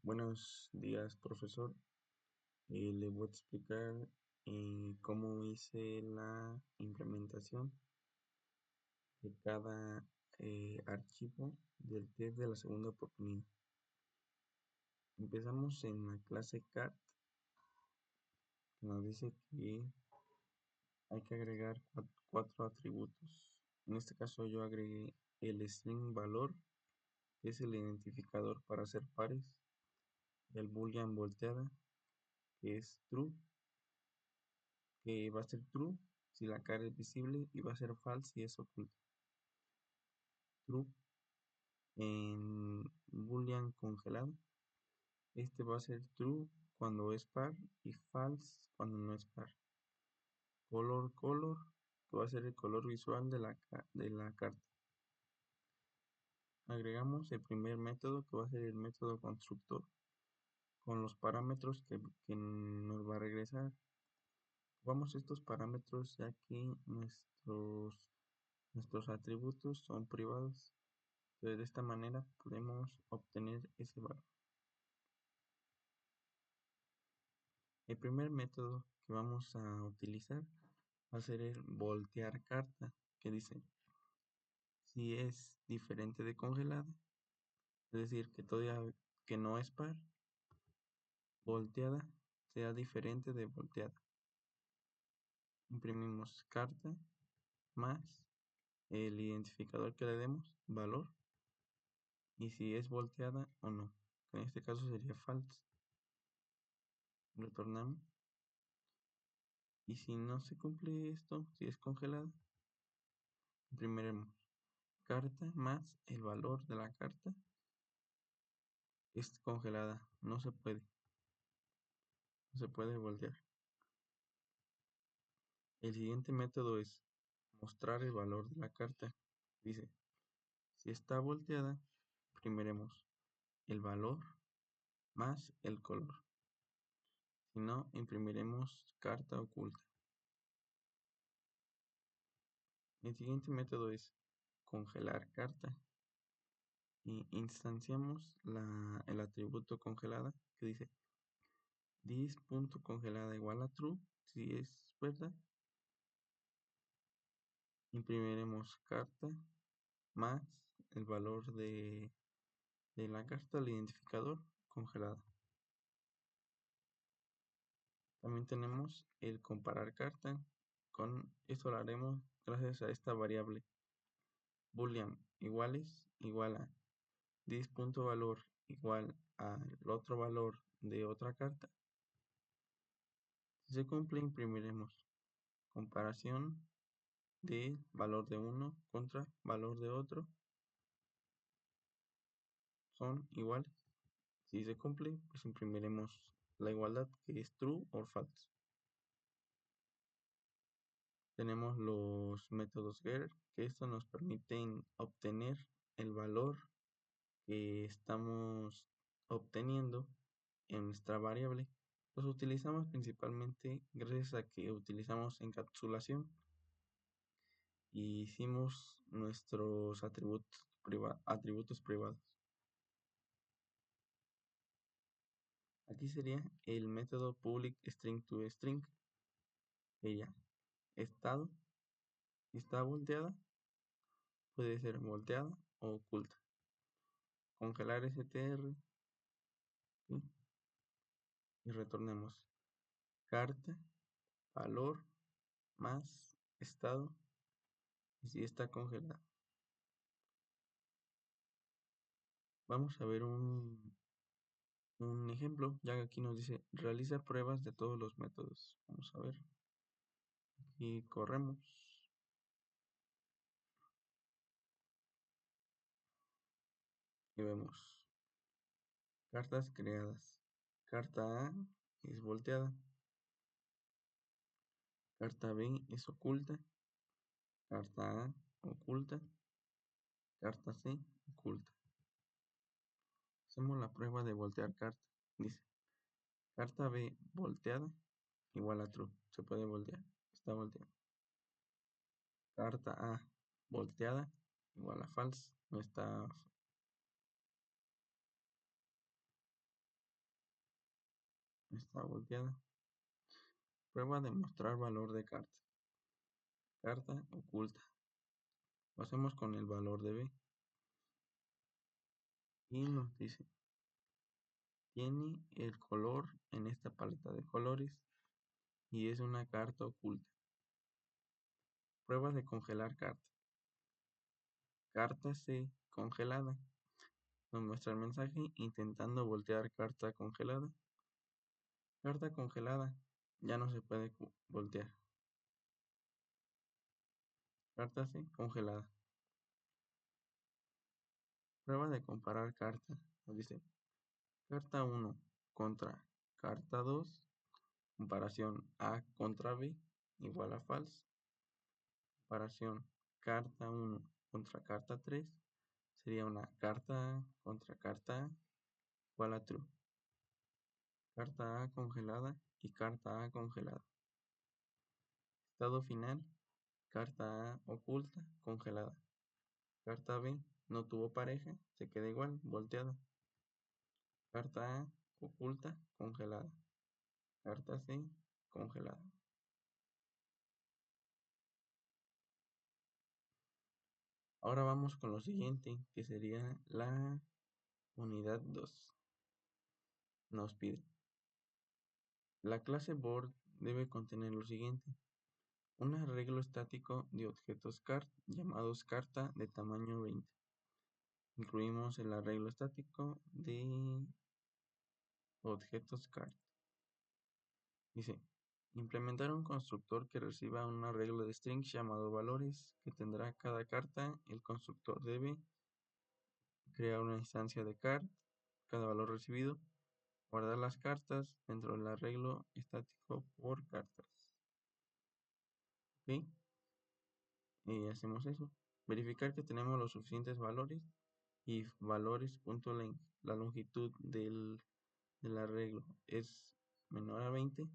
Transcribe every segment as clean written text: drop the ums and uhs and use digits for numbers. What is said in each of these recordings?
Buenos días, profesor. Le voy a explicar cómo hice la implementación de cada archivo del test de la segunda oportunidad. Empezamos en la clase cat, que nos dice que hay que agregar cuatro atributos. En este caso yo agregué el string valor, que es el identificador para hacer pares, el boolean volteada, que es true, que va a ser true si la cara es visible y va a ser false si es oculta. True en boolean congelado, este va a ser true cuando es par y false cuando no es par. Color, que va a ser el color visual de la carta. Agregamos el primer método, que va a ser el método constructor, con los parámetros que nos va a regresar. Vamos a estos parámetros ya que nuestros atributos son privados. Entonces, de esta manera podemos obtener ese valor. El primer método que vamos a utilizar va a ser el voltear carta, que dice si es diferente de congelada, es decir, que no es par, volteada sea diferente de volteada. Imprimimos carta más el identificador que le demos, valor, y si es volteada o no. En este caso sería false. Retornamos. Y si no se cumple esto, si es congelada, imprimiremos carta más el valor de la carta. Es congelada, no se puede voltear. El siguiente método es mostrar el valor de la carta. Dice, si está volteada, imprimiremos el valor más el color. Si no, imprimiremos carta oculta. El siguiente método es congelar carta. Y instanciamos el atributo congelada que dice this.congelada igual a true si es verdad. Imprimiremos carta más el valor de la carta, el identificador congelada. También tenemos el comparar carta. Con esto lo haremos gracias a esta variable boolean iguales igual a this.valor igual al otro valor de otra carta. Si se cumple, imprimiremos comparación de valor de uno contra valor de otro son iguales. Si se cumple, pues imprimiremos la igualdad, que es true o false. Tenemos los métodos getter, que esto nos permiten obtener el valor que estamos obteniendo en nuestra variable. Los utilizamos principalmente gracias a que utilizamos encapsulación y hicimos nuestros atributos privados. Aquí sería el método public string to string. Sería estado, si está volteada, puede ser volteada o oculta. Congelar str, ¿sí? Y retornemos carta, valor más estado, y si está congelada. Vamos a ver un ejemplo, ya que aquí nos dice realiza pruebas de todos los métodos. Vamos a ver. Y corremos. Y vemos cartas creadas. Carta A es volteada. Carta B es oculta. Carta A oculta. Carta C oculta. Hacemos la prueba de voltear carta. Dice carta B volteada igual a true. Se puede voltear. Está volteada. Carta A volteada igual a false. No está. está volteada. Prueba de mostrar valor de carta. Carta oculta. Lo hacemos con el valor de B. Y nos dice, tiene el color en esta paleta de colores y es una carta oculta. Prueba de congelar carta. Carta C congelada. Nos muestra el mensaje intentando voltear carta congelada. Carta congelada. Ya no se puede voltear. Carta C congelada. Prueba de comparar carta. Nos dice carta 1 contra carta 2. Comparación A contra B igual a false. Comparación carta 1 contra carta 3 sería una carta contra carta A igual a true. Carta A congelada y carta A congelada. Estado final, carta A oculta, congelada. Carta B no tuvo pareja, se queda igual, volteada. Carta A oculta, congelada. Carta C congelada. Ahora vamos con lo siguiente, que sería la unidad 2. Nos pide. La clase board debe contener lo siguiente. Un arreglo estático de objetos cart llamados carta de tamaño 20. Incluimos el arreglo estático de objetos cart. Dice, implementar un constructor que reciba un arreglo de strings llamado valores que tendrá cada carta. El constructor debe crear una instancia de cart, cada valor recibido, guardar las cartas dentro del arreglo estático por cartas. ¿Ok? Y hacemos eso. Verificar que tenemos los suficientes valores y valores.length. La longitud del arreglo es menor a 20.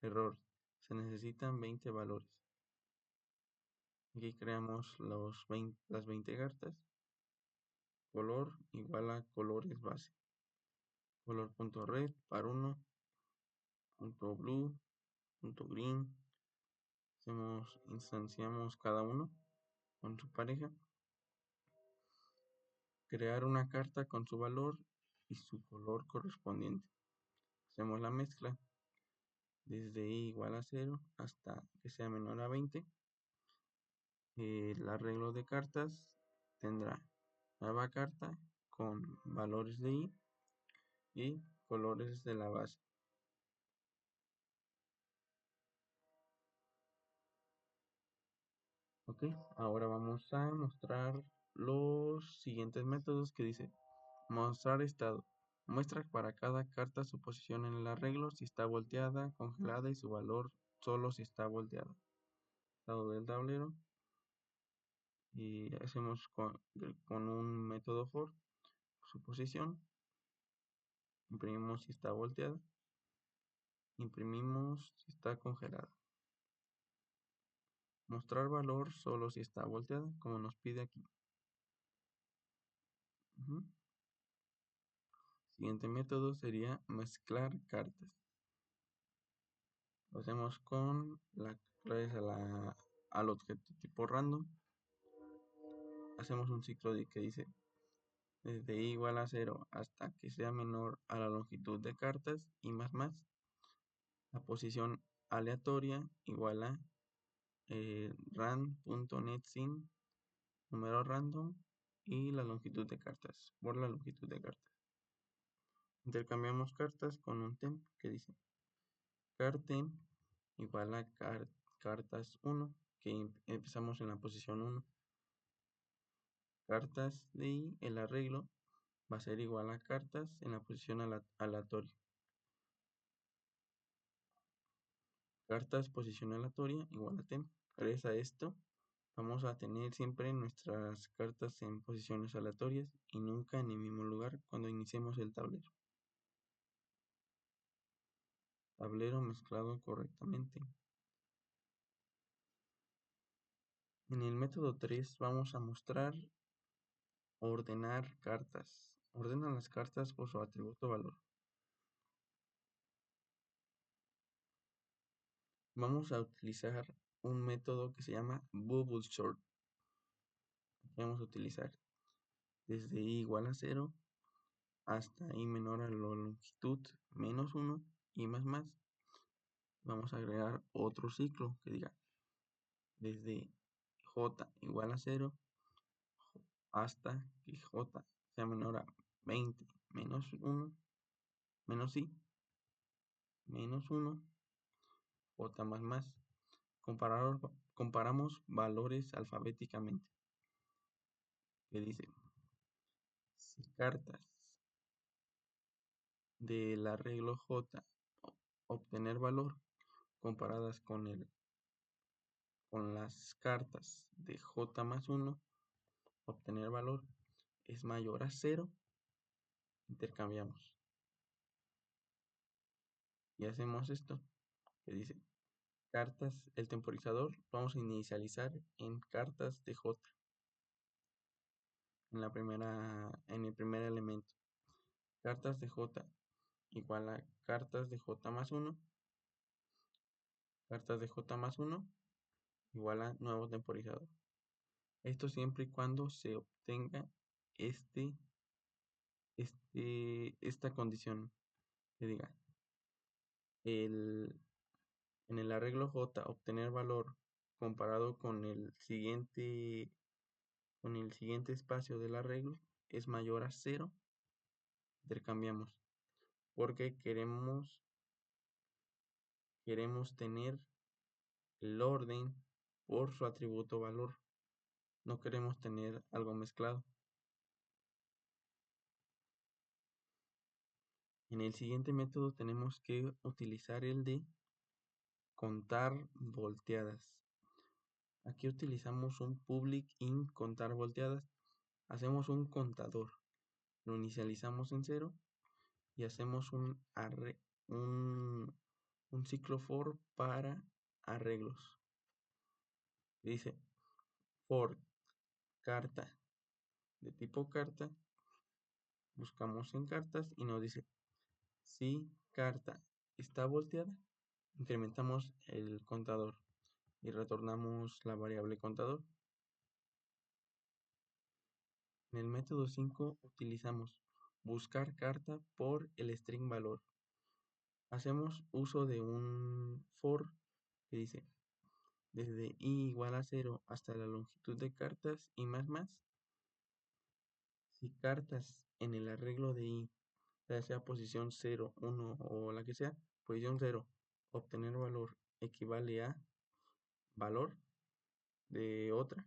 Error. Se necesitan 20 valores. Aquí creamos las 20 cartas. Color igual a colores base. Color.red par 1. .blue. .green. Instanciamos cada uno con su pareja. Crear una carta con su valor y su color correspondiente. Hacemos la mezcla desde i igual a 0 hasta que sea menor a 20. El arreglo de cartas tendrá nueva carta con valores de i y colores de la base. Ok, ahora vamos a mostrar los siguientes métodos que dice mostrar estado. Muestra para cada carta su posición en el arreglo, si está volteada, congelada y su valor solo si está volteada. Estado del tablero. Y hacemos con un método for su posición. Imprimimos si está volteada. Imprimimos si está congelada. Mostrar valor solo si está volteada, como nos pide aquí. Siguiente método sería mezclar cartas. Lo hacemos con la clave al objeto tipo random. Hacemos un ciclo que dice desde i igual a 0 hasta que sea menor a la longitud de cartas y más. La posición aleatoria igual a rand.netsin número random y la longitud de cartas por la longitud de cartas. Intercambiamos cartas con un temp que dice cartemp igual a cartas 1, que empezamos en la posición 1. Cartas de i, el arreglo va a ser igual a cartas en la posición aleatoria. Cartas posición aleatoria igual a temp. Gracias a esto vamos a tener siempre nuestras cartas en posiciones aleatorias y nunca en el mismo lugar cuando iniciemos el tablero. Tablero mezclado correctamente. En el método 3 vamos a mostrar ordenar cartas. Ordena las cartas por su atributo valor. Vamos a utilizar un método que se llama Bubble Sort. Vamos a utilizar desde i igual a 0 hasta i menor a la longitud menos 1 y más. Vamos a agregar otro ciclo que diga desde j igual a 0 hasta que j sea menor a 20 menos 1 menos i menos 1 j más. Comparamos valores alfabéticamente. Que dice, si cartas del arreglo j obtener valor comparadas con las cartas de j más 1 obtener valor es mayor a 0, intercambiamos. Y hacemos esto, que dice, cartas, el temporizador, vamos a inicializar en cartas de j, en el primer elemento. Cartas de j igual a cartas de j más 1, cartas de j más 1 igual a nuevo temporizador. Esto siempre y cuando se obtenga esta condición que diga en el arreglo j obtener valor comparado con el siguiente espacio del arreglo es mayor a 0, intercambiamos porque queremos tener el orden por su atributo valor, no queremos tener algo mezclado. En el siguiente método tenemos que utilizar el de contar volteadas. Aquí utilizamos un public int contar volteadas. Hacemos un contador, lo inicializamos en 0 y hacemos un ciclo for para arreglos. Dice for carta de tipo carta, buscamos en cartas y nos dice si carta está volteada, incrementamos el contador y retornamos la variable contador. En el método 5 utilizamos buscar carta por el string valor. Hacemos uso de un for que dice desde i igual a 0 hasta la longitud de cartas y más. Si cartas en el arreglo de i, ya sea posición 0, 1 o la que sea, posición 0, obtener valor equivale a valor de otra,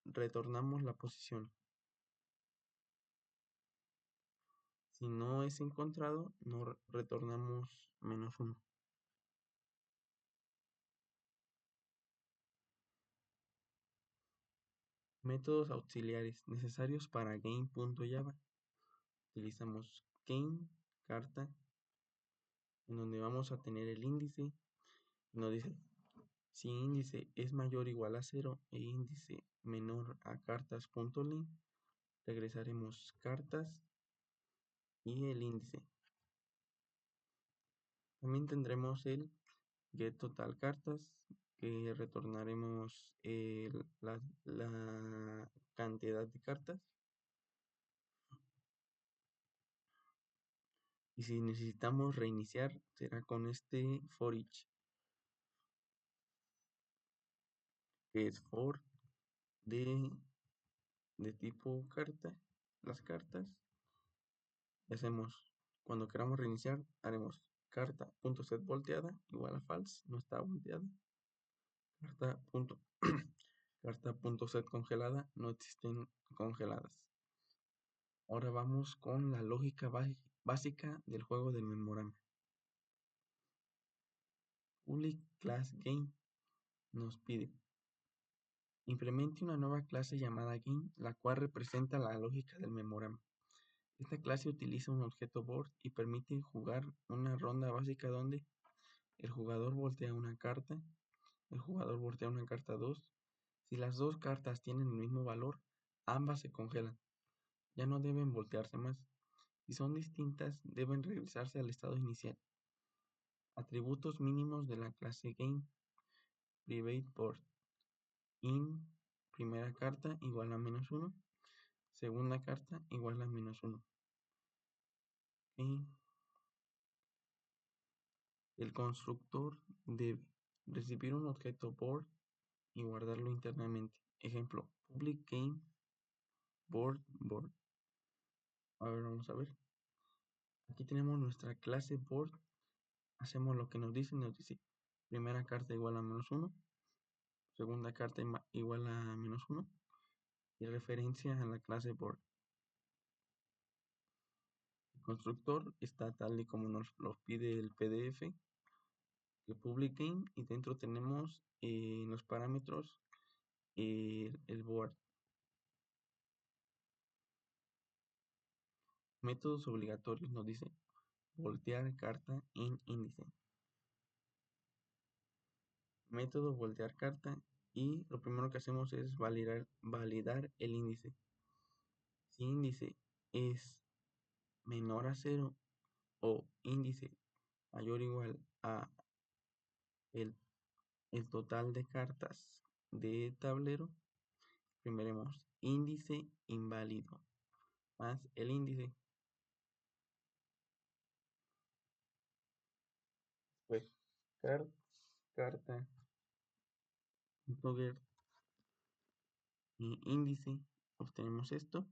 retornamos la posición. Si no es encontrado, no retornamos -1. Métodos auxiliares necesarios para game.java. Utilizamos game carta, en donde vamos a tener el índice. Nos dice, si índice es mayor o igual a 0 e índice menor a cartas.len, regresaremos cartas y el índice. También tendremos el getTotalCartas, que retornaremos la cantidad de cartas. Y si necesitamos reiniciar, será con este for each, que es for de tipo carta, las cartas. Y hacemos, cuando queramos reiniciar, haremos carta.set volteada igual a false, no está volteada. Carta.set congelada, no existen congeladas. Ahora vamos con la lógica básica del juego del memorama. Public class game nos pide implemente una nueva clase llamada game, la cual representa la lógica del memorama. Esta clase utiliza un objeto board y permite jugar una ronda básica donde el jugador voltea una carta, el jugador voltea una carta 2. Si las dos cartas tienen el mismo valor, ambas se congelan. Ya no deben voltearse más. Si son distintas, deben regresarse al estado inicial. Atributos mínimos de la clase Game. Private Board. In, primera carta igual a -1. Segunda carta igual a -1. ¿Okay? El constructor debe recibir un objeto board y guardarlo internamente. Ejemplo, public game board. A ver, vamos a ver. Aquí tenemos nuestra clase board. Hacemos lo que nos dice. Nos dice primera carta igual a -1. Segunda carta igual a -1. Y referencia a la clase board. El constructor está tal y como nos lo pide el PDF. El public game, y dentro tenemos los parámetros el board. Métodos obligatorios nos dice voltear carta en índice. Método voltear carta, y lo primero que hacemos es validar el índice. Si índice es menor a 0 o índice mayor o igual a el total de cartas de tablero, primeremos índice inválido más el índice. Pues carta get índice, obtenemos esto.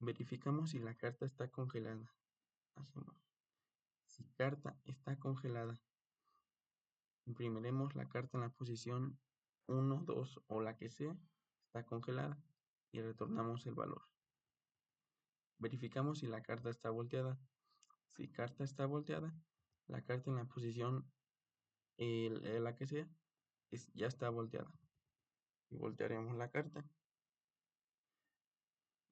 Verificamos si la carta está congelada. Hacemos, si carta está congelada, imprimiremos la carta en la posición 1, 2 o la que sea, está congelada, y retornamos el valor. Verificamos si la carta está volteada. Si carta está volteada, la carta en la posición la que sea ya está volteada. Y voltearemos la carta.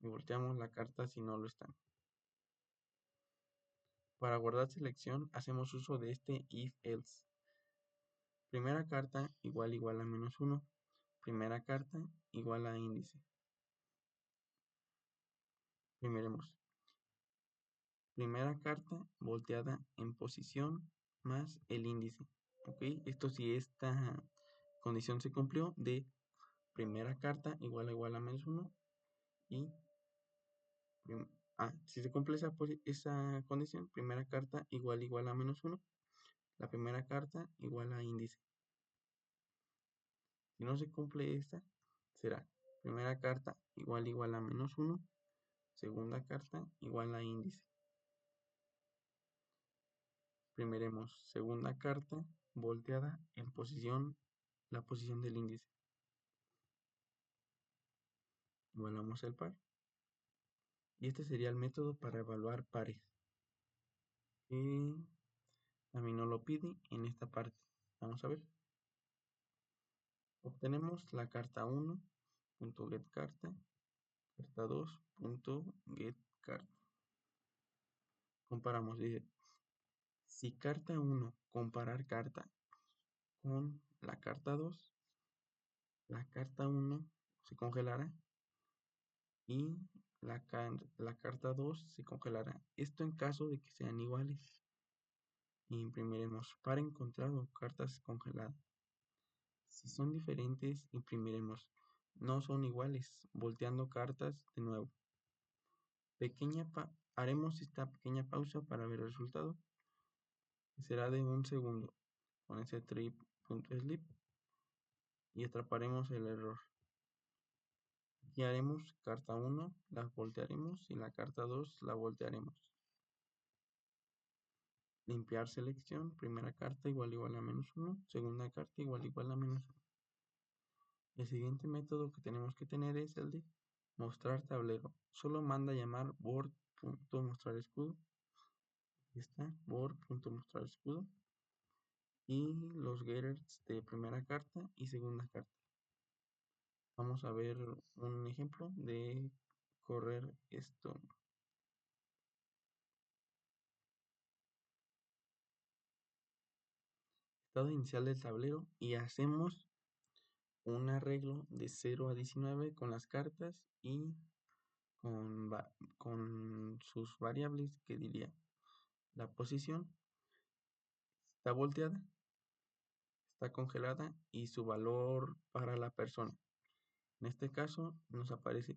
Y volteamos la carta si no lo está. Para guardar selección hacemos uso de este if else. Primera carta igual a -1. Primera carta igual a índice. Primeremos primera carta volteada en posición más el índice. Ok, esto si esta condición se cumplió, de primera carta igual a -1. Y si se cumple esa condición, primera carta igual a -1. La primera carta igual a índice. Si no se cumple esta, será primera carta igual a -1. Segunda carta igual a índice. Primeremos segunda carta volteada en la posición del índice. Igualamos el par. Y este sería el método para evaluar pares. A mí no lo pide en esta parte. Vamos a ver. Obtenemos la carta 1.getCarta, carta 2.getCarta. Comparamos, dice, si carta 1 comparar carta con la carta 2, la carta 1 se congelará y la carta 2 se congelará. Esto en caso de que sean iguales. Y imprimiremos para encontrar cartas congeladas. Si son diferentes, imprimiremos no son iguales, volteando cartas de nuevo. Haremos esta pequeña pausa para ver el resultado, que será de 1 segundo, con ese trip.slip, y atraparemos el error. Aquí haremos carta 1, la voltearemos, y la carta 2 la voltearemos. Limpiar selección, primera carta igual a -1, segunda carta igual a -1. El siguiente método que tenemos que tener es el de mostrar tablero. Solo manda llamar board.mostrarescudo. Aquí está, board.mostrarescudo. Y los getters de primera carta y segunda carta. Vamos a ver un ejemplo de correr esto. Estado inicial del tablero, y hacemos un arreglo de 0 a 19 con las cartas y con sus variables, que diría la posición, está volteada, está congelada y su valor para la persona. En este caso nos aparece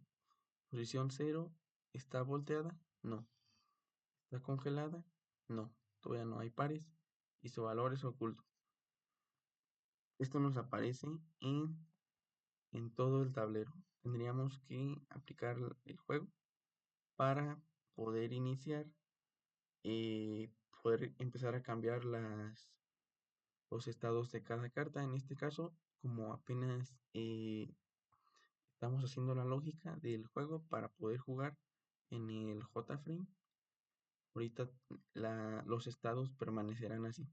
posición cero, está volteada, no, está congelada, no, todavía no hay pares y su valor es oculto. Esto nos aparece en todo el tablero. Tendríamos que aplicar el juego para poder iniciar, poder empezar a cambiar los estados de cada carta. En este caso, como apenas estamos haciendo la lógica del juego para poder jugar en el JFrame, ahorita los estados permanecerán así.